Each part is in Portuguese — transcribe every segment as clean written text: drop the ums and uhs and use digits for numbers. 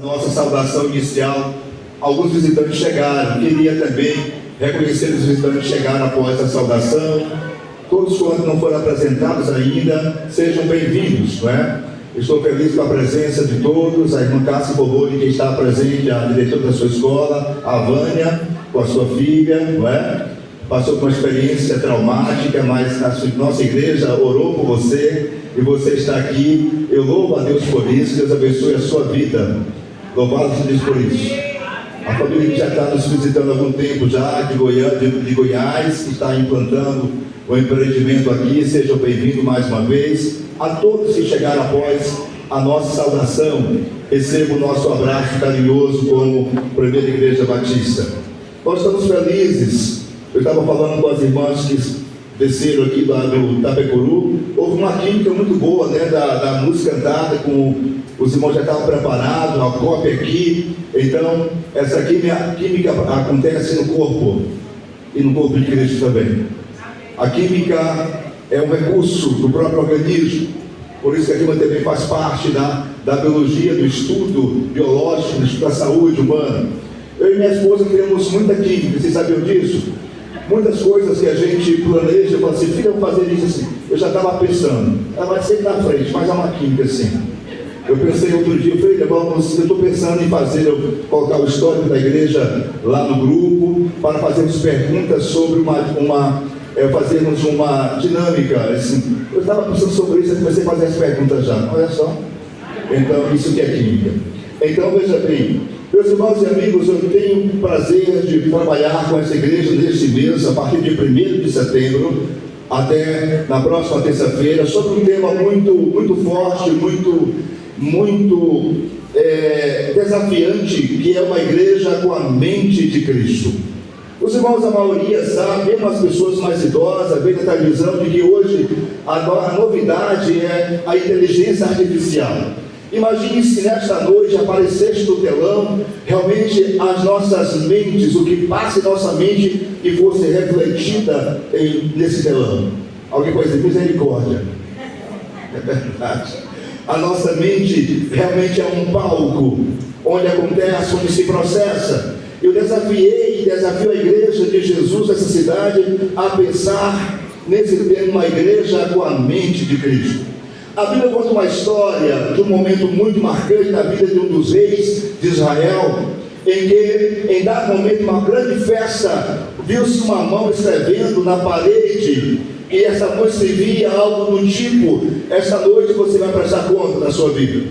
Nossa saudação inicial, alguns visitantes chegaram. Queria também reconhecer os visitantes que chegaram após a saudação. Todos quantos não foram apresentados ainda, sejam bem-vindos, não é? Estou feliz com a presença de todos. A irmã Cássia Boboli, que está presente, a diretora da sua escola, a Vânia, com a sua filha, não é? Passou por uma experiência traumática, mas a nossa igreja orou por você e você está aqui. Eu louvo a Deus por isso. Deus abençoe a sua vida. Louvado seja Deus por isso. A família que já está nos visitando há algum tempo já, de Goiás, que está implantando o empreendimento aqui, sejam bem-vindos mais uma vez. A todos que chegaram após a nossa saudação, recebo o nosso abraço carinhoso como Primeira Igreja Batista. Nós estamos felizes. Eu estava falando com as irmãs que desceram aqui do Itapecuru. Houve uma química muito boa, né, da música cantada, os irmãos já estavam preparados, a cópia aqui. Então, essa química acontece no corpo e no corpo de Cristo também. A química é um recurso do próprio organismo. Por isso que a química também faz parte da biologia, do estudo biológico, do estudo da saúde humana. Eu e minha esposa temos muita química, vocês sabiam disso? Muitas coisas que a gente planeja, eu falo assim, filha, eu vou fazer isso assim. Eu já estava pensando, ela vai ser na frente, mas é uma química assim. Eu pensei outro dia, eu estou pensando em colocar o histórico da igreja lá no grupo, para fazermos perguntas sobre fazermos uma dinâmica, assim. Eu estava pensando sobre isso, eu comecei a fazer as perguntas já, olha só. Então, isso que é química. Então, veja bem, meus irmãos e amigos, eu tenho o prazer de trabalhar com essa igreja neste mês, a partir de 1º de setembro, até na próxima terça-feira, sobre um tema muito forte, muito desafiante, que é uma igreja com a mente de Cristo. Os irmãos, a maioria sabe, mesmo as pessoas mais idosas, vem da televisão, de que hoje a novidade é a inteligência artificial. Imagine se nesta noite aparecesse no telão realmente as nossas mentes, o que passa em nossa mente e fosse refletida nesse telão. Alguém pode dizer misericórdia? É verdade. A nossa mente realmente é um palco onde acontece, onde se processa. Eu desafio a igreja de Jesus, essa cidade, a pensar nesse tema, uma igreja com a mente de Cristo. A Bíblia conta uma história de um momento muito marcante na vida de um dos reis de Israel, em que, em dado momento, uma grande festa, viu-se uma mão escrevendo na parede, e essa mão escrevia algo do tipo: esta noite você vai prestar conta da sua vida.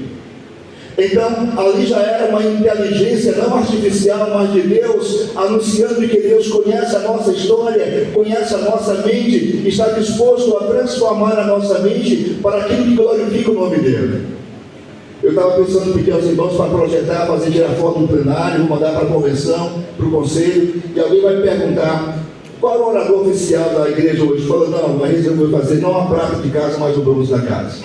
Então, ali já era uma inteligência não artificial, mas de Deus, anunciando que Deus conhece a nossa história, conhece a nossa mente, está disposto a transformar a nossa mente para aquilo que glorifica o nome dele. Eu estava pensando em pedir aos irmãos para projetar, tirar foto no plenário, vou mandar para a convenção, para o conselho, e alguém vai me perguntar: qual é o orador oficial da igreja hoje? Fala, não, mas resolveu fazer não a prata de casa, mas o bronze da casa.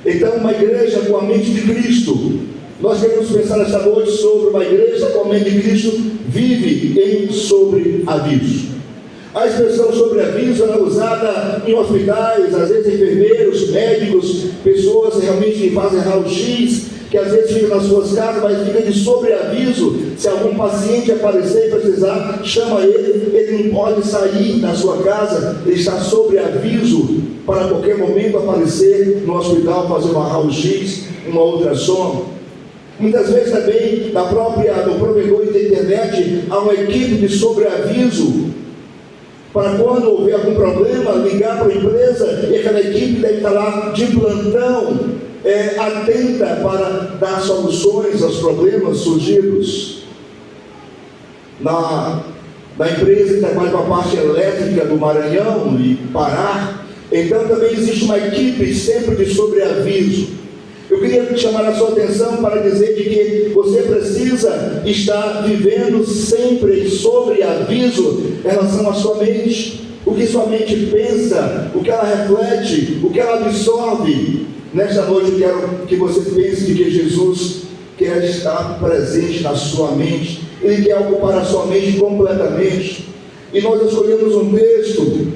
Então, uma igreja com a mente de Cristo. Nós queremos pensar esta noite sobre uma igreja com a mente de Cristo, vive em sobreaviso. A expressão sobreaviso é usada em hospitais, às vezes enfermeiros, médicos, pessoas realmente que fazem raio-x, que às vezes ficam nas suas casas, mas fica de sobreaviso. Se algum paciente aparecer e precisar, chama ele não pode sair da sua casa, ele está sob aviso para a qualquer momento aparecer no hospital, fazer uma raio-x, uma ultrassom. Muitas vezes também no provedor da internet há uma equipe de sobreaviso para quando houver algum problema, ligar para a empresa, e aquela equipe deve estar lá de plantão, atenta para dar soluções aos problemas surgidos. Na empresa que trabalha com a parte elétrica do Maranhão e Pará, então também existe uma equipe sempre de sobreaviso. Eu queria chamar a sua atenção para dizer de que você precisa estar vivendo sempre em sobreaviso em relação à sua mente. O que sua mente pensa, o que ela reflete, o que ela absorve. Nesta noite eu quero que você pense de que Jesus quer estar presente na sua mente. Ele quer ocupar a sua mente completamente. E nós escolhemos um texto,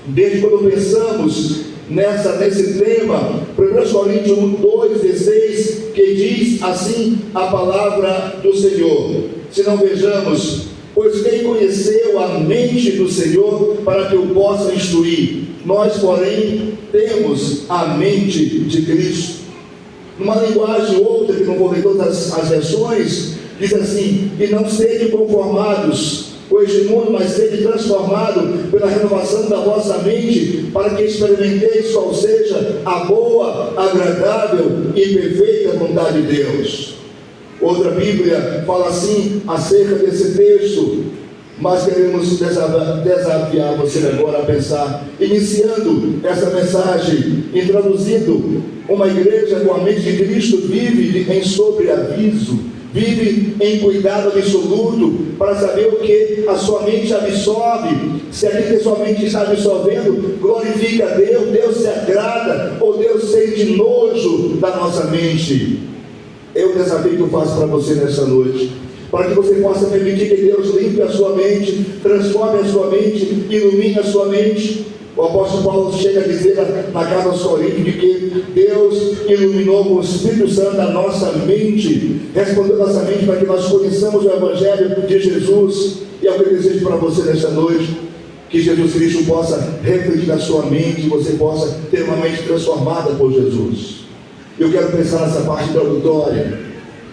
desde quando pensamos nesse tema, 1 Coríntios 2, 16 16, que diz assim a palavra do Senhor. Se não vejamos, pois quem conheceu a mente do Senhor para que o possa instruir? Nós, porém, temos a mente de Cristo. Numa linguagem outra, que não vou ler todas as versões, diz assim: e não sede conformados com este mundo, mas sede transformado pela renovação da vossa mente, para que experimenteis qual seja a boa, agradável e perfeita vontade de Deus. Outra Bíblia fala assim acerca desse texto, mas queremos desafiar você agora a pensar, iniciando essa mensagem, introduzindo uma igreja com a mente de Cristo, vive em sobreaviso, vive em cuidado absoluto, para saber o que a sua mente absorve. Se aquilo que a sua mente está absorvendo glorifica a Deus, Deus se agrada, ou Deus sente nojo da nossa mente. É o desafio que eu faço para você nessa noite, para que você possa permitir que Deus limpe a sua mente, transforme a sua mente, ilumine a sua mente. O apóstolo Paulo chega a dizer na carta aos Coríntios de que Deus iluminou com o Espírito Santo a nossa mente, respondeu a nossa mente para que nós conheçamos o Evangelho de Jesus. E é o que eu desejo para você nesta noite, que Jesus Cristo possa refletir na sua mente, e você possa ter uma mente transformada por Jesus. Eu quero pensar nessa parte introdutória.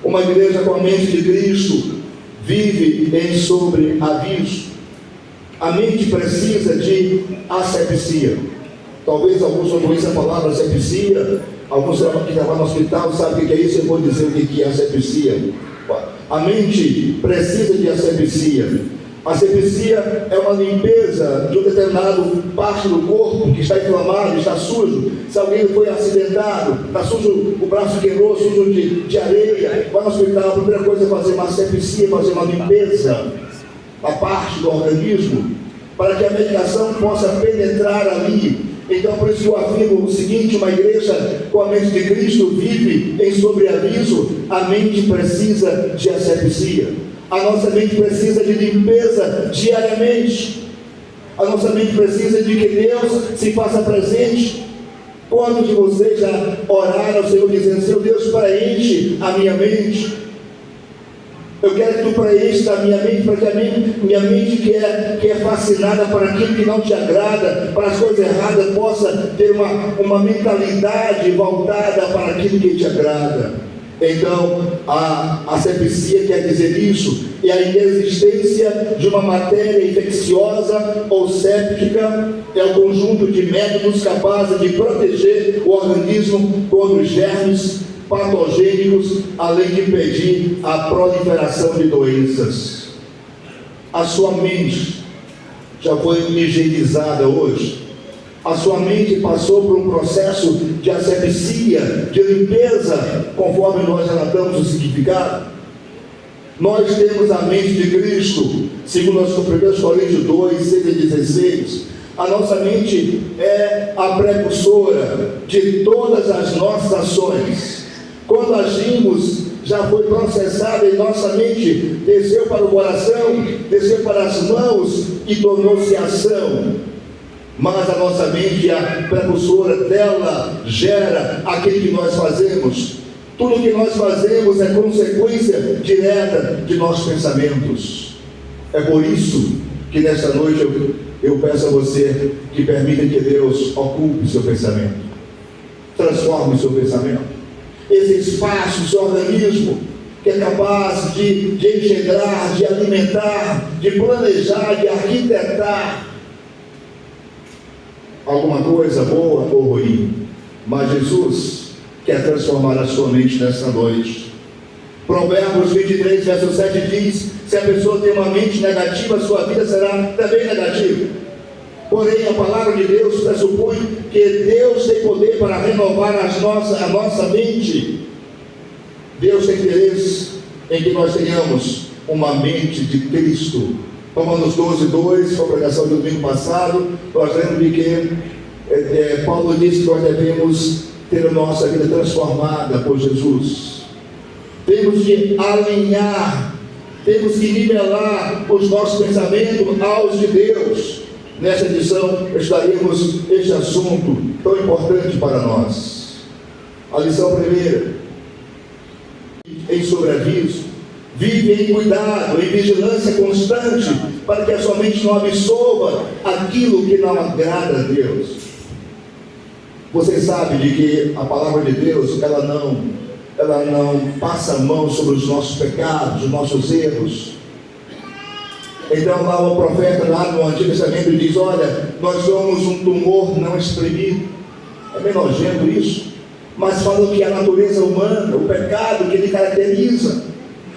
Uma igreja com a mente de Cristo vive em sobreaviso. A mente precisa de asepsia. Talvez alguns não conheçam a palavra asepsia. Alguns que trabalham no hospital sabem o que é isso. Eu vou dizer o que é asepsia. A mente precisa de asepsia. Asepsia é uma limpeza de um determinado parte do corpo que está inflamado, está sujo. Se alguém foi acidentado, está sujo, o braço quebrou, sujo de areia, vai no hospital, a primeira coisa é fazer uma asepsia, fazer uma limpeza a parte do organismo, para que a medicação possa penetrar ali. Então, por isso eu afirmo o seguinte: uma igreja com a mente de Cristo vive em sobreaviso. A mente precisa de asepsia. A nossa mente precisa de limpeza diariamente. A nossa mente precisa de que Deus se faça presente. Quantos de vocês já oraram ao Senhor dizendo: Senhor Deus, preenche a minha mente? Eu quero que tu preencha a minha mente, para que a minha mente que é fascinada por aquilo que não te agrada, para as coisas erradas, possa ter uma mentalidade voltada para aquilo que te agrada. Então, a asepsia quer dizer isso, e a inexistência de uma matéria infecciosa ou séptica é o conjunto de métodos capazes de proteger o organismo contra os germes patogênicos, além de impedir a proliferação de doenças. A sua mente já foi higienizada hoje? A sua mente passou por um processo de asepsia, de limpeza, conforme nós relatamos o significado? Nós temos a mente de Cristo, segundo os 1 Coríntios 2, 6 e 16. A nossa mente é a precursora de todas as nossas ações. Quando agimos, já foi processado em nossa mente, desceu para o coração, desceu para as mãos e tornou-se ação. Mas a nossa mente, a precursora dela, gera aquilo que nós fazemos. Tudo que nós fazemos é consequência direta de nossos pensamentos. É por isso que nesta noite eu peço a você que permita que Deus ocupe o seu pensamento, transforme o seu pensamento. Esse espaço do seu organismo, que é capaz de engendrar, de alimentar, de planejar, de arquitetar alguma coisa boa ou ruim. Mas Jesus quer transformar a sua mente nesta noite. Provérbios 23, verso 7 diz: se a pessoa tem uma mente negativa, a sua vida será também negativa. Porém, a palavra de Deus pressupõe que Deus tem poder para renovar a nossa mente. Deus tem interesse em que nós tenhamos uma mente de Cristo. Romanos 12, 2, foi a pregação do domingo passado. Nós lemos de que Paulo disse que nós devemos ter a nossa vida transformada por Jesus. Temos de alinhar, temos que nivelar os nossos pensamentos aos de Deus. Nesta edição estudaremos este assunto tão importante para nós. A lição primeira: em sobreaviso, vive em cuidado, em vigilância constante, para que a sua mente não absorva aquilo que não agrada a Deus. Você sabe de que a palavra de Deus, ela não passa a mão sobre os nossos pecados, os nossos erros. Então lá o profeta, lá no Antigo Testamento, diz: olha, nós somos um tumor não exprimido. É meio nojento isso, mas fala que a natureza humana, o pecado que ele caracteriza.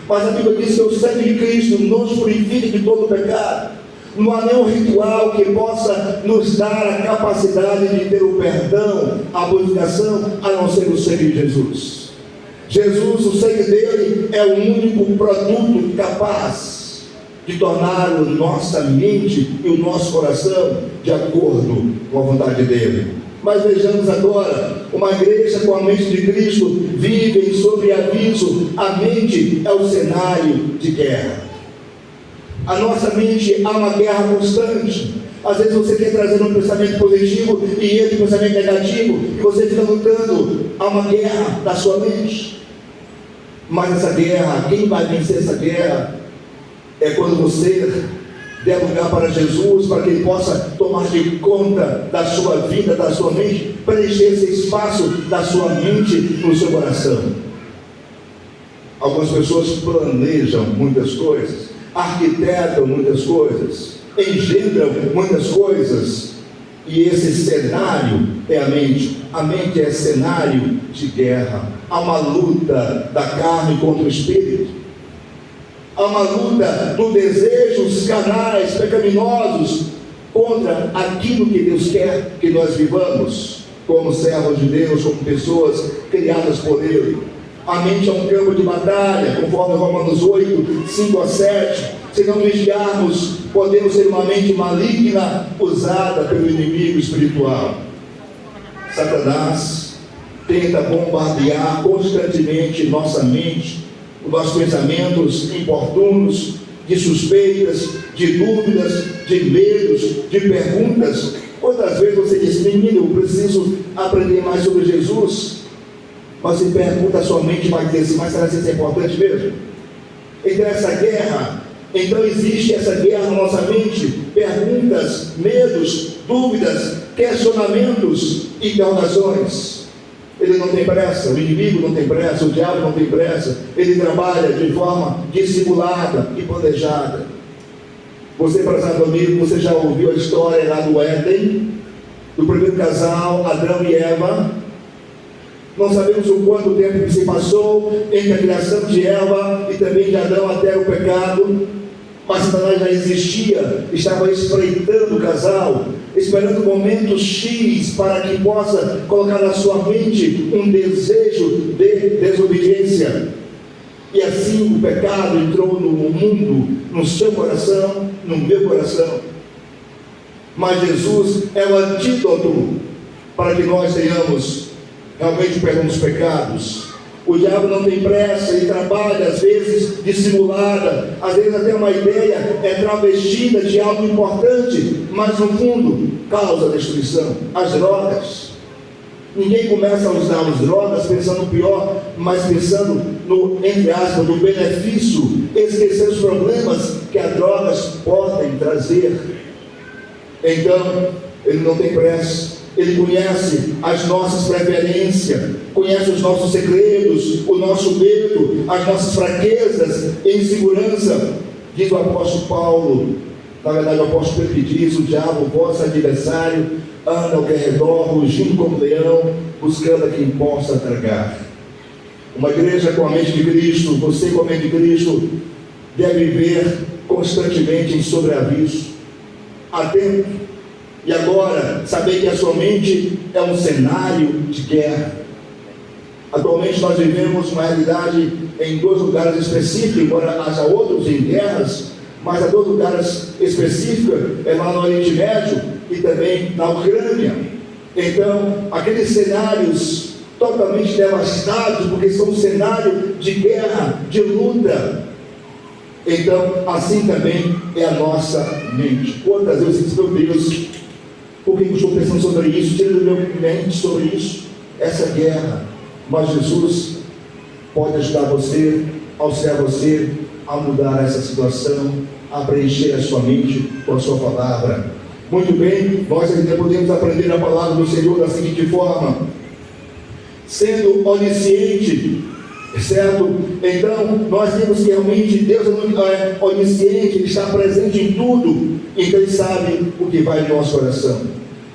Mas a Bíblia diz que o sangue de Cristo nos purifica de todo pecado. Não há nenhum ritual que possa nos dar a capacidade de ter o perdão, a purificação, a não ser o sangue de Jesus. Jesus, o sangue dele é o único produto capaz de tornar a nossa mente e o nosso coração de acordo com a vontade dele. Mas vejamos agora, uma igreja com a mente de Cristo vive em sobreaviso. A mente é o cenário de guerra. A nossa mente há uma guerra constante. Às vezes você quer trazer um pensamento positivo e entra um pensamento negativo, e você fica lutando. Há uma guerra da sua mente. Mas essa guerra, quem vai vencer essa guerra é quando você der lugar para Jesus, para que Ele possa tomar de conta da sua vida, da sua mente, preencher esse espaço da sua mente no seu coração. Algumas pessoas planejam muitas coisas, arquitetam muitas coisas, engendram muitas coisas, e esse cenário é a mente. A mente é cenário de guerra. Há uma luta da carne contra o espírito. Há uma luta dos desejos carnais, pecaminosos, contra aquilo que Deus quer que nós vivamos, como servos de Deus, como pessoas criadas por Ele. A mente é um campo de batalha, conforme Romanos 8, 5 a 7. Se não vigiarmos, podemos ser uma mente maligna, usada pelo inimigo espiritual. Satanás tenta bombardear constantemente nossa mente, os nossos pensamentos importunos, de suspeitas, de dúvidas, de medos, de perguntas. Quantas vezes você diz: menino, eu preciso aprender mais sobre Jesus? Mas você pergunta, a sua mente vai dizer assim: mas será que isso é importante mesmo? Então existe essa guerra na nossa mente: perguntas, medos, dúvidas, questionamentos, interrogações. Ele não tem pressa, o inimigo não tem pressa, o diabo não tem pressa. Ele trabalha de forma dissimulada e planejada. Você, prezado amigo, você já ouviu a história lá do Éden, do primeiro casal, Adão e Eva? Não sabemos o quanto tempo que se passou entre a criação de Eva e também de Adão até o pecado, mas Satanás já existia, estava espreitando o casal, esperando o momento X para que possa colocar na sua mente um desejo de desobediência. E assim o pecado entrou no mundo, no seu coração, no meu coração. Mas Jesus é o antídoto para que nós tenhamos realmente perdão dos pecados. O diabo não tem pressa, ele trabalha às vezes dissimulada, às vezes até uma ideia é travestida de algo importante, mas no fundo causa destruição. As drogas, ninguém começa a usar as drogas pensando no pior, mas pensando no, entre aspas, no benefício, esquecer os problemas que as drogas podem trazer. Então ele não tem pressa. Ele conhece as nossas preferências, conhece os nossos segredos, o nosso medo, as nossas fraquezas e insegurança. Diz o apóstolo Paulo, na verdade o apóstolo Pedro diz: o diabo, vosso adversário, anda ao redor, rugindo como leão, buscando a quem possa tragar. Uma igreja com a mente de Cristo, você com a mente de Cristo, deve viver constantemente em sobreaviso, atento. E agora, saber que a sua mente é um cenário de guerra. Atualmente nós vivemos uma realidade em dois lugares específicos, embora haja outros em guerras, mas há dois lugares específicos, é lá no Oriente Médio e também na Ucrânia. Então, aqueles cenários totalmente devastados, porque são um cenário de guerra, de luta. Então, assim também é a nossa mente. Quantas vezes eu disse: meu Deus, por que eu estou pensando sobre isso? Tira do meu mente sobre isso, essa guerra. Mas Jesus pode ajudar você, auxiliar você a mudar essa situação, a preencher a sua mente com a sua palavra. Muito bem, nós ainda podemos aprender a palavra do Senhor da seguinte forma: sendo onisciente, certo? Então, nós vemos que realmente Deus é onisciente, Ele está presente em tudo, então Ele sabe o que vai no nosso coração.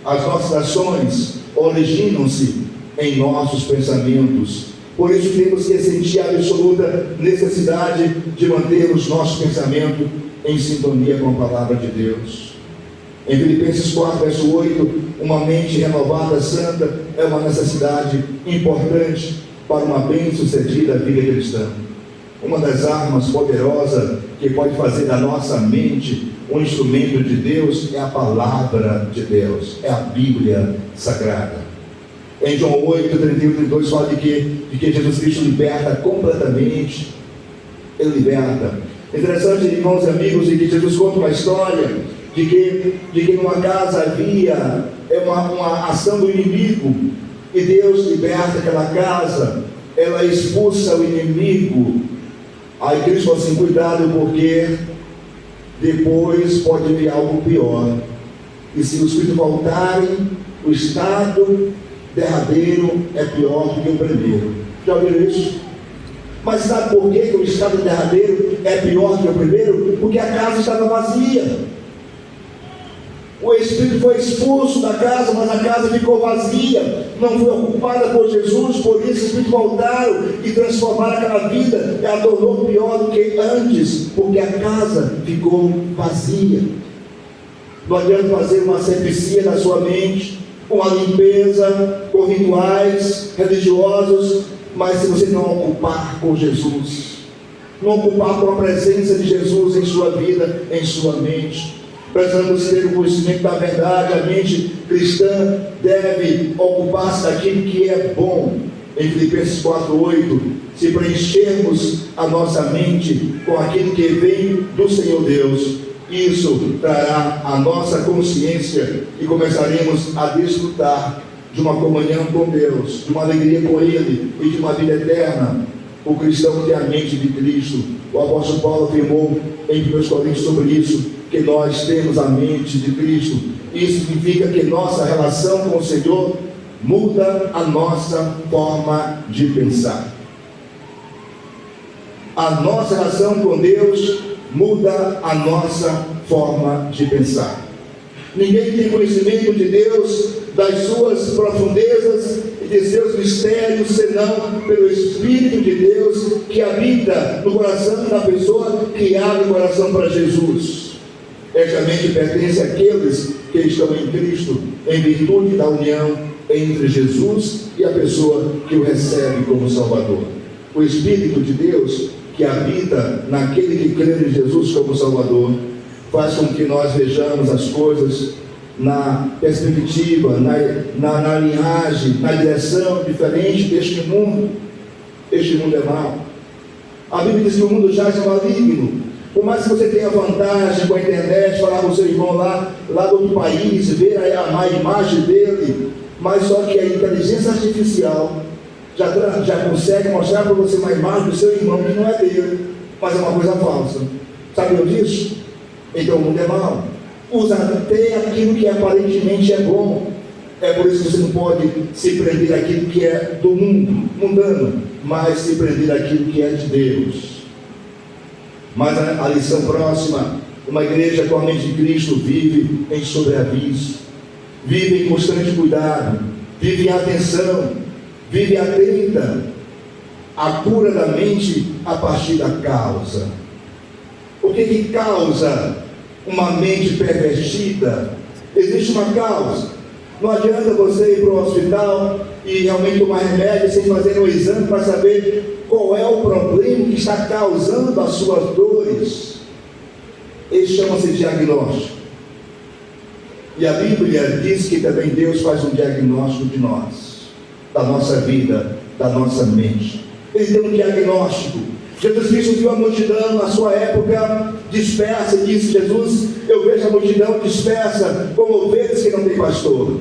As nossas ações originam-se em nossos pensamentos. Por isso temos que sentir a absoluta necessidade de mantermos nosso pensamento em sintonia com a palavra de Deus. Em Filipenses 4, verso 8, uma mente renovada, santa, é uma necessidade importante para uma bem-sucedida vida cristã. Uma das armas poderosas que pode fazer da nossa mente um instrumento de Deus é a palavra de Deus, é a Bíblia Sagrada. Em João 8, 31 e 32 fala de que Jesus Cristo liberta completamente. Ele liberta. Interessante, irmãos e amigos, de que Jesus conta uma história de que numa casa havia uma ação do inimigo, e Deus liberta aquela casa, ela expulsa o inimigo. Aí Cristo falou assim: cuidado, porque depois pode vir algo pior, e se os filhos voltarem, o estado derradeiro é pior do que o primeiro. Já ouviram isso? Mas sabe por que o estado derradeiro é pior do que o primeiro? Porque a casa estava vazia. O Espírito foi expulso da casa, mas a casa ficou vazia, não foi ocupada por Jesus. Por isso os Espíritos voltaram e transformaram aquela vida, e a tornou pior do que antes, porque a casa ficou vazia. Não adianta fazer uma asepsia na sua mente, com a limpeza, com rituais religiosos, mas se você não ocupar com Jesus, não ocupar com a presença de Jesus em sua vida, em sua mente. Precisamos ter o conhecimento da verdade. A mente cristã deve ocupar-se daquilo que é bom. Em Filipenses 4:8, se preenchermos a nossa mente com aquilo que vem do Senhor Deus, isso trará a nossa consciência e começaremos a desfrutar de uma comunhão com Deus, de uma alegria com Ele e de uma vida eterna. O cristão tem a mente de Cristo. O apóstolo Paulo afirmou em 1 Coríntios sobre isso, que nós temos a mente de Cristo. Isso significa que nossa relação com o Senhor muda a nossa forma de pensar. A nossa relação com Deus muda a nossa forma de pensar. Ninguém tem conhecimento de Deus, das suas profundezas e de seus mistérios, senão pelo Espírito de Deus que habita no coração da pessoa que abre o coração para Jesus. Esta mente pertence àqueles que estão em Cristo, em virtude da união entre Jesus e a pessoa que o recebe como Salvador. O Espírito de Deus que habita naquele que crê em Jesus como Salvador faz com que nós vejamos as coisas na perspectiva, na linhagem, na direção diferente deste mundo. Este mundo é mau. A Bíblia diz que o mundo jaz é maligno. Por mais que você tenha vantagem com a internet, falar com o seu irmão lá do outro país, ver a imagem dele, mas só que a inteligência artificial já consegue mostrar para você uma imagem do seu irmão que não é dele, mas é uma coisa falsa. Sabiam disso? Então o mundo é mau. Usa até aquilo que aparentemente é bom. É por isso que você não pode se prender àquilo que é do mundo, mundano, mas se prender àquilo que é de Deus. Mas a lição próxima: uma igreja com a mente de Cristo vive em sobreaviso, vive em constante cuidado, vive em atenção, vive atenta à cura da mente a partir da causa. O que causa uma mente pervertida? Existe uma causa. Não adianta você ir para o hospital e realmente tomar remédio sem fazer um exame para saber qual é o problema que está causando as suas dores. Isso chama-se diagnóstico. E a Bíblia diz que também Deus faz um diagnóstico de nós, da nossa vida, da nossa mente. Ele tem um diagnóstico. Jesus Cristo viu a multidão na sua época dispersa e disse: Jesus, eu vejo a multidão dispersa como ovelhas que não tem pastor.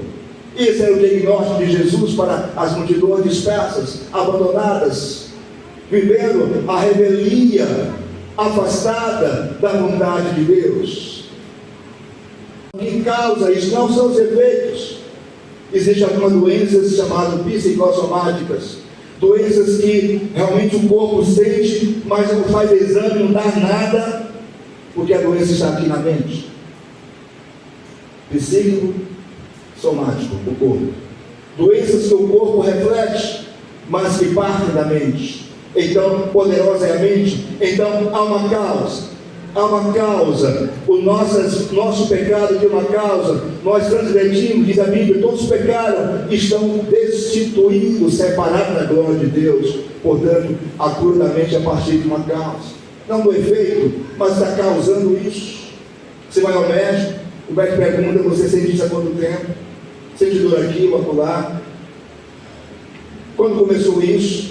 Esse era o diagnóstico de Jesus para as multidões dispersas, abandonadas. vivendo a rebelia, afastada da vontade de Deus. O que causa isso não são os efeitos. Existem algumas doenças chamadas psicossomáticas, doenças que realmente o corpo sente, mas não faz exame, não dá nada, porque a doença está aqui na mente. Psicossomático, o corpo. Doenças que o corpo reflete, mas que partem da mente. Então, poderosa é a mente. Então, há uma causa. Há uma causa. O nosso pecado tem uma causa. Nós transgredimos, diz a Bíblia, todos pecaram, estão destituídos, separados da glória de Deus. Portanto, a cura da mente é a partir de uma causa. Não do efeito, mas está causando isso. Você vai ao médico, o médico pergunta, você sente isso há quanto tempo? Sente dor aqui ou acolá? Quando começou isso?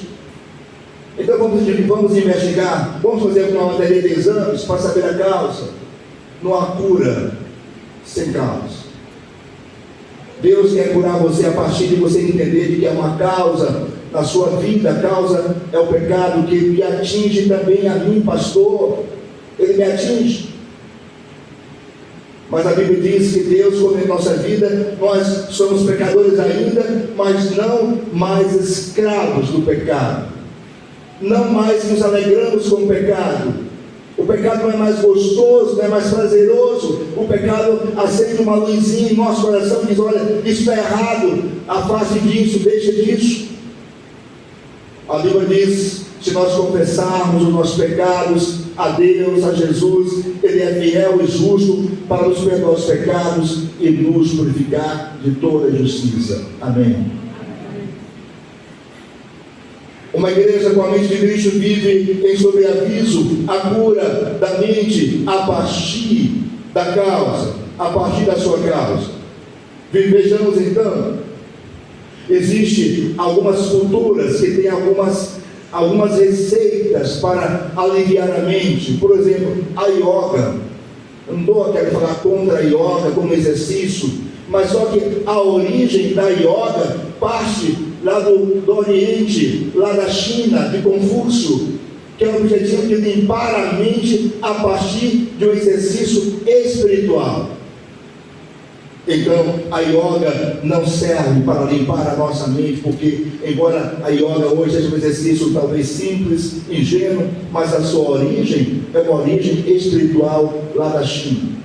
Então vamos investigar, vamos fazer uma bateria de exames para saber a causa. Não há cura sem causa. Deus quer curar você a partir de você entender de que é uma causa na sua vida. A causa é o pecado que me atinge também a mim, pastor. Ele me atinge. Mas a Bíblia diz que Deus, como em nossa vida, nós somos pecadores ainda, mas não mais escravos do pecado. Não mais nos alegramos com o pecado. O pecado não é mais gostoso, não é mais prazeroso. O pecado acende uma luzinha em nosso coração e diz: olha, isso está errado, afaste disso, deixa disso. A Bíblia diz: se nós confessarmos os nossos pecados a Deus, a Jesus, Ele é fiel e justo para nos perdoar os pecados e nos purificar de toda a justiça. Amém. Uma igreja com a mente de Cristo vive em sobreaviso a cura da mente a partir da causa, a partir da sua causa. Vejamos então, existem algumas culturas que têm algumas receitas para aliviar a mente. Por exemplo, a yoga. Eu não estou querendo falar contra a yoga como exercício, mas só que a origem da yoga parte lá do Oriente, lá da China, de Confúcio, que é o objetivo de limpar a mente a partir de um exercício espiritual. Então, a yoga não serve para limpar a nossa mente, porque, embora a yoga hoje seja um exercício talvez simples, ingênuo, mas a sua origem é uma origem espiritual lá da China.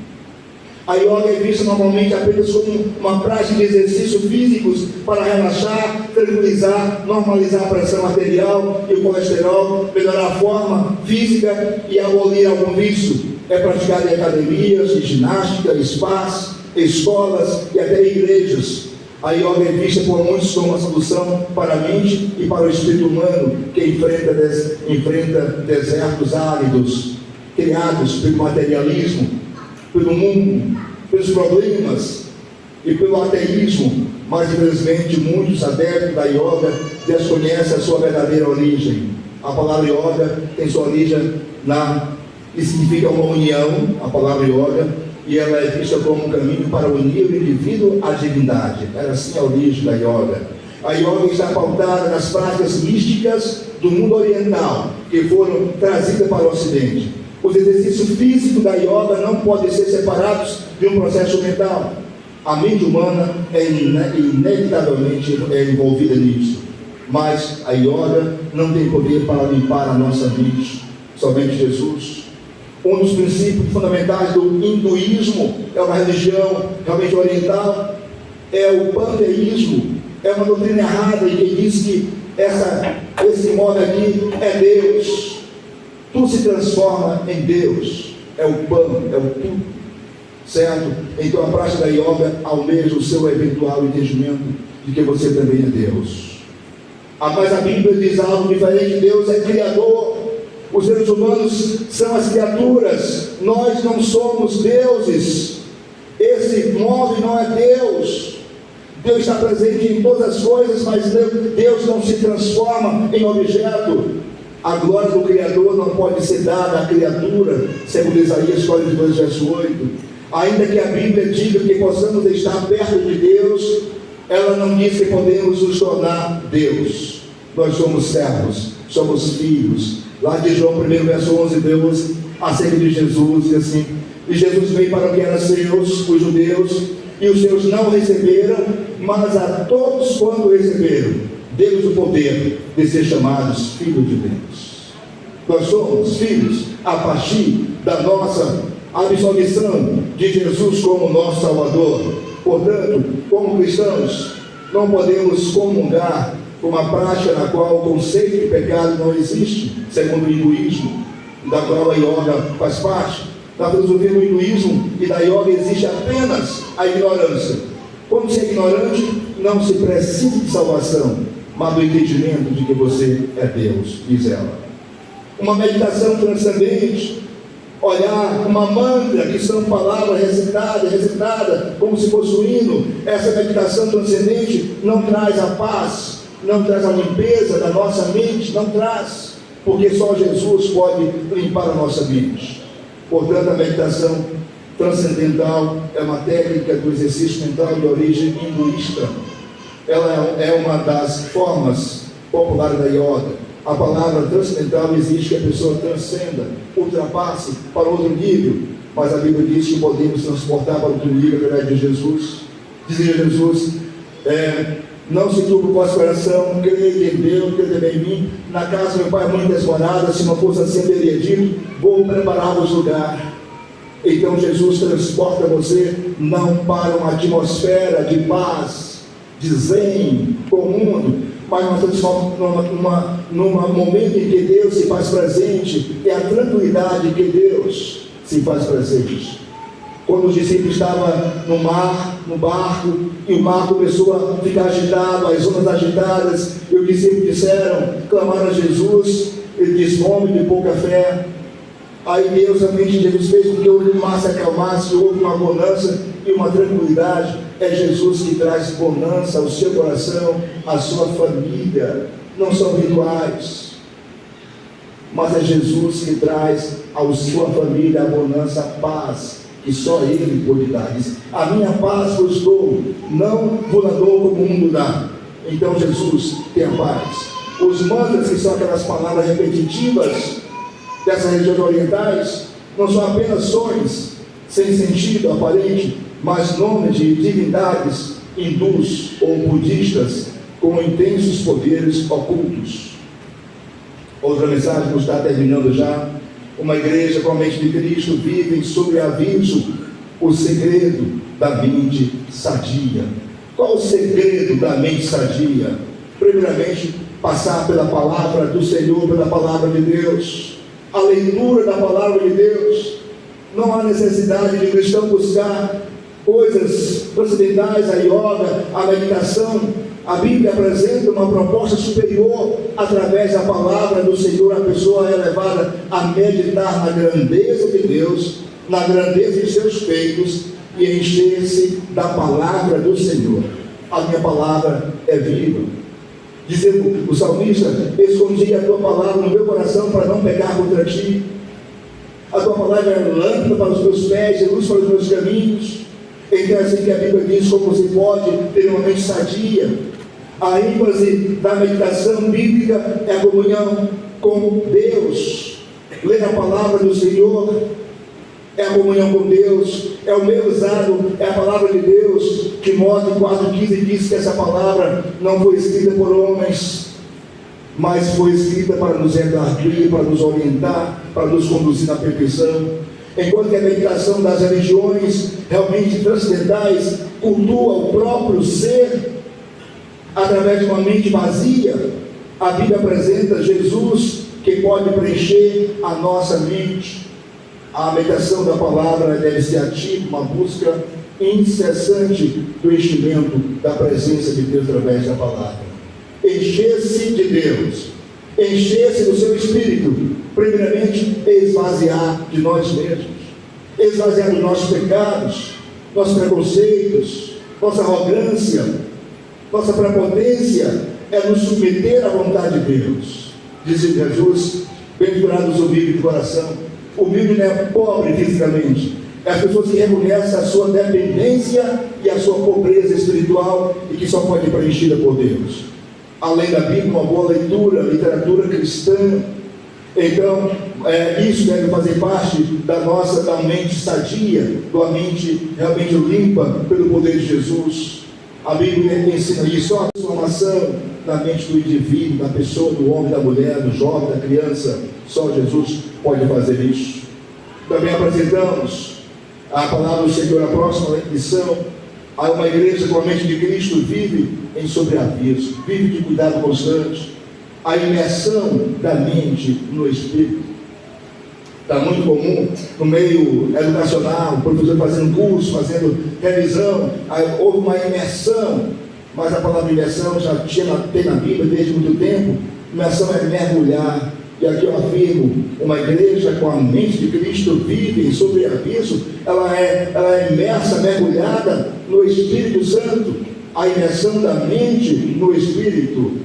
A yoga é vista normalmente apenas como uma prática de exercícios físicos para relaxar, tranquilizar, normalizar a pressão arterial e o colesterol, melhorar a forma física e abolir algum vício. É praticado em academias de ginástica, spas, escolas e até igrejas. A yoga é vista por muitos como uma solução para a mente e para o espírito humano que enfrenta desertos áridos, criados pelo materialismo, pelo mundo, pelos problemas e pelo ateísmo. Mas infelizmente muitos adeptos da yoga desconhecem a sua verdadeira origem. A palavra yoga tem sua origem que significa uma união, a palavra yoga, e ela é vista como um caminho para unir o indivíduo à divindade. Era assim a origem da yoga. A yoga está pautada nas práticas místicas do mundo oriental, que foram trazidas para o ocidente. Os exercícios físicos da yoga não podem ser separados de um processo mental. A mente humana é inevitavelmente envolvida nisso. Mas a yoga não tem poder para limpar a nossa mente. Somente Jesus. Um dos princípios fundamentais do hinduísmo, é uma religião realmente oriental, é o panteísmo. É uma doutrina errada e que diz que esse modo aqui é Deus. Tudo se transforma em Deus. É o pão, é o tudo. Certo? Então a prática da yoga almeja o seu eventual entendimento de que você também é Deus. Mas a Bíblia diz algo diferente. Deus é Criador. Os seres humanos são as criaturas. Nós não somos deuses. Esse modo não é Deus. Deus está presente em todas as coisas, mas Deus não se transforma em objeto. A glória do Criador não pode ser dada à criatura, segundo Isaías 42, verso 8. Ainda que a Bíblia diga que possamos estar perto de Deus, ela não diz que podemos nos tornar Deus. Nós somos servos, somos filhos. Lá de João 1, verso 11 e 12, acerca de Jesus, diz assim: e Jesus veio para o que eram seus, os judeus, e os seus não receberam, mas a todos quanto receberam, deu-lhes o poder de ser chamados filhos de Deus. Nós somos filhos a partir da nossa absolvição de Jesus como nosso Salvador. Portanto, como cristãos, não podemos comungar com uma prática na qual o conceito de pecado não existe, segundo o hinduísmo, da qual a yoga faz parte. Na filosofia do hinduísmo e da yoga existe apenas a ignorância. Quando se é ignorante, não se precisa de salvação, mas do entendimento de que você é Deus, diz ela. Uma meditação transcendente, olhar uma mantra, que são palavras recitadas, como se fosse um hino. Essa meditação transcendente não traz a paz, não traz a limpeza da nossa mente, não traz, porque só Jesus pode limpar a nossa mente. Portanto, a meditação transcendental é uma técnica do exercício mental de origem hinduísta. Ela é uma das formas populares da yoga. A palavra transcendental exige que a pessoa transcenda, ultrapasse para outro nível, mas a Bíblia diz que podemos transportar para outro nível através de Jesus. Dizia Jesus: não se turbe o vosso coração, creia em Deus, creia também em mim. Na casa do meu pai há muitas moradas, se não fosse assim, eu teria dito: vou preparar-vos lugar. Então Jesus transporta você não para uma atmosfera de paz, de zen com o mundo, mas nós estamos num momento em que Deus se faz presente, e a tranquilidade que Deus se faz presente. Quando os discípulos estavam no barco, e o mar começou a ficar agitado, as ondas agitadas, e os discípulos disseram, clamaram a Jesus, ele disse: homem de pouca fé. Aí Deus, realmente, Jesus fez com que o mar se acalmasse, houve uma bonança e uma tranquilidade. É Jesus que traz bonança ao seu coração, à sua família. Não são rituais, mas é Jesus que traz à sua família a bonança, a paz, que só Ele pode dar. Diz: a minha paz vos dou, não vos dou como o mundo dá. Então Jesus tem a paz. Os mantras, que são aquelas palavras repetitivas dessas regiões orientais, não são apenas sons sem sentido aparente, mas nomes de divindades hindus ou budistas com intensos poderes ocultos. Outra mensagem que está terminando já. Uma igreja com a mente de Cristo vive sob aviso o segredo da mente sadia. Qual o segredo da mente sadia? Primeiramente, passar pela palavra do Senhor, pela palavra de Deus, a leitura da palavra de Deus. Não há necessidade de cristão buscar coisas transcendentais, a yoga, a meditação. A Bíblia apresenta uma proposta superior. Através da palavra do Senhor, a pessoa é levada a meditar na grandeza de Deus, na grandeza de seus feitos, e encher-se da palavra do Senhor. A minha palavra é viva. Dizendo o salmista: escondi a tua palavra no meu coração para não pecar contra ti. A tua palavra é lâmpada para os meus pés e luz para os meus caminhos. Então é assim que a Bíblia diz como você pode ter uma mente sadia. A ênfase da meditação bíblica é a comunhão com Deus. Ler a palavra do Senhor é a comunhão com Deus, é o meio usado, é a palavra de Deus. Timóteo 4,15 diz que essa palavra não foi escrita por homens, mas foi escrita para nos redarguir, para nos orientar, para nos conduzir na perfeição. Enquanto que a meditação das religiões realmente transcendentais cultua o próprio ser através de uma mente vazia, a Bíblia apresenta Jesus que pode preencher a nossa mente. A meditação da palavra deve ser ativa, uma busca incessante do enchimento da presença de Deus através da palavra. Encher-se de Deus, encher-se do seu Espírito. Primeiramente, esvaziar de nós mesmos, esvaziar dos nossos pecados, nossos preconceitos, nossa arrogância, nossa prepotência. É nos submeter à vontade de Deus. Diz Jesus: bem-aventurados os humildes de coração. Humilde não é pobre fisicamente, é as pessoas que reconhecem a sua dependência e a sua pobreza espiritual, e que só pode ser preenchida por Deus. além da Bíblia, uma boa leitura, literatura cristã. Então, isso deve fazer parte da mente sadia, da mente realmente limpa pelo poder de Jesus. A Bíblia ensina isso, a transformação da mente do indivíduo, da pessoa, do homem, da mulher, do jovem, da criança. Só Jesus pode fazer isso. Também apresentamos a palavra do Senhor, a próxima lição. Há uma igreja com a mente de Cristo vive em sobreaviso, vive de cuidado constante. A imersão da mente no Espírito. Está muito comum no meio educacional, o professor fazendo curso, fazendo revisão, houve uma imersão, mas a palavra imersão já tem na Bíblia desde muito tempo. Imersão é mergulhar, e aqui eu afirmo, uma igreja com a mente de Cristo vive em sobreaviso, ela é imersa, mergulhada no Espírito Santo, a imersão da mente no Espírito.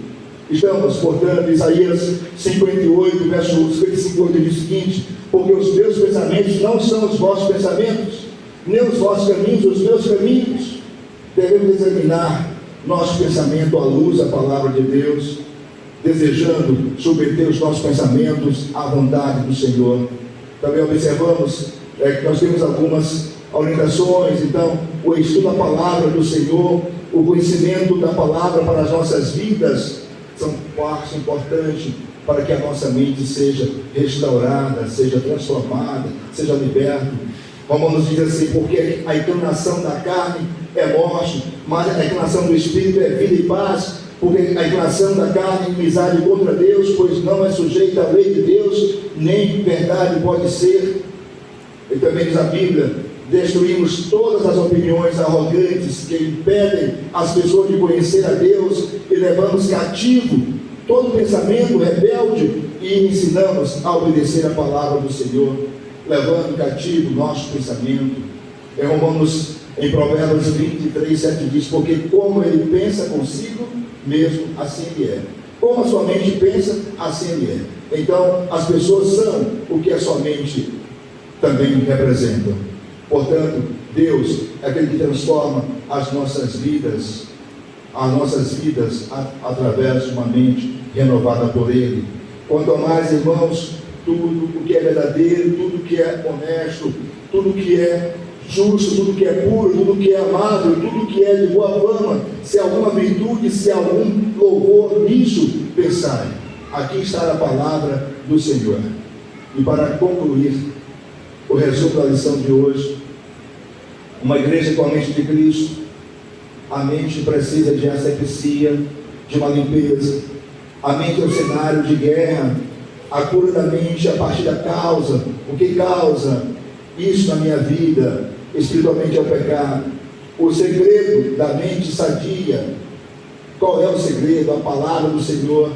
Estamos, portanto, Isaías 58, verso 55, diz o seguinte: porque os meus pensamentos não são os vossos pensamentos, nem os vossos caminhos, os meus caminhos. Devemos examinar nosso pensamento à luz da palavra de Deus, desejando submeter os nossos pensamentos à vontade do Senhor. Também observamos que nós temos algumas orientações. Então, o estudo da palavra do Senhor, o conhecimento da palavra para as nossas vidas, são parte importante para que a nossa mente seja restaurada, seja transformada, seja liberta. Romanos diz assim: porque a inclinação da carne é morte, mas a inclinação do Espírito é vida e paz. Porque a inclinação da carne é inimizade contra Deus, pois não é sujeita à lei de Deus, nem verdade pode ser. E também diz a Bíblia: destruímos todas as opiniões arrogantes que impedem as pessoas de conhecer a Deus e levamos cativo todo pensamento rebelde e ensinamos a obedecer a palavra do Senhor, levando cativo nosso pensamento. Em Provérbios 23, 7 diz: porque como ele pensa consigo mesmo, assim ele é. Como a sua mente pensa, assim ele é. Então, as pessoas são o que a sua mente também representa. Portanto, Deus é aquele que transforma as nossas vidas através de uma mente renovada por Ele. Quanto mais, irmãos, tudo o que é verdadeiro, tudo o que é honesto, tudo o que é justo, tudo o que é puro, tudo o que é amável, tudo o que é de boa fama, se há alguma virtude, se há algum louvor, nisso pensai. Aqui está a palavra do Senhor. E para concluir o resumo da lição de hoje, uma igreja com a mente de Cristo, a mente precisa de asepsia, de uma limpeza. A mente é um cenário de guerra. A cura da mente a partir da causa. O que causa isso na minha vida? Espiritualmente é o pecado. O segredo da mente sadia, qual é o segredo? A palavra do Senhor,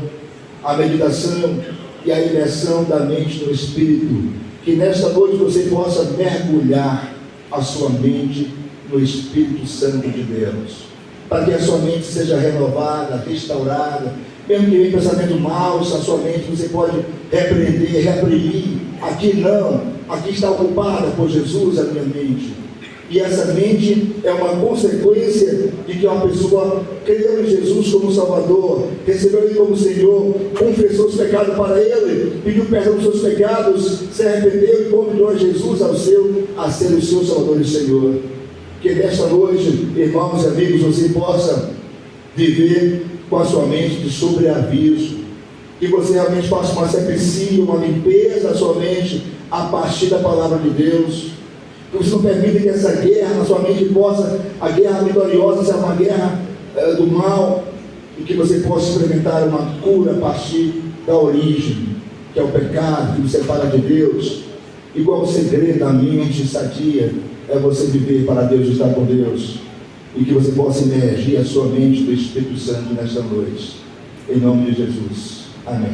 a meditação e a imersão da mente no Espírito. Que nesta noite você possa mergulhar a sua mente no Espírito Santo de Deus, para que a sua mente seja renovada, restaurada. Mesmo que venha pensamento mau, a sua mente você pode repreender, reprimir. Aqui não, aqui está ocupada por Jesus a minha mente. E essa mente é uma consequência de que uma pessoa creu em Jesus como Salvador, recebeu Ele como Senhor, confessou os pecados para Ele, pediu perdão dos seus pecados, se arrependeu e convidou a Jesus a ser o seu Salvador e Senhor. Que nesta noite, irmãos e amigos, você possa viver com a sua mente de sobreaviso, que você realmente faça uma asepsia, uma limpeza da sua mente a partir da palavra de Deus. Que você não permita que essa guerra na sua mente possa, a guerra vitoriosa, seja uma guerra do mal, e que você possa experimentar uma cura a partir da origem, que é o pecado que nos separa de Deus. Igual o segredo da mente sadia é você viver para Deus e estar com Deus, e que você possa emergir a sua mente do Espírito Santo nesta noite, em nome de Jesus. Amém.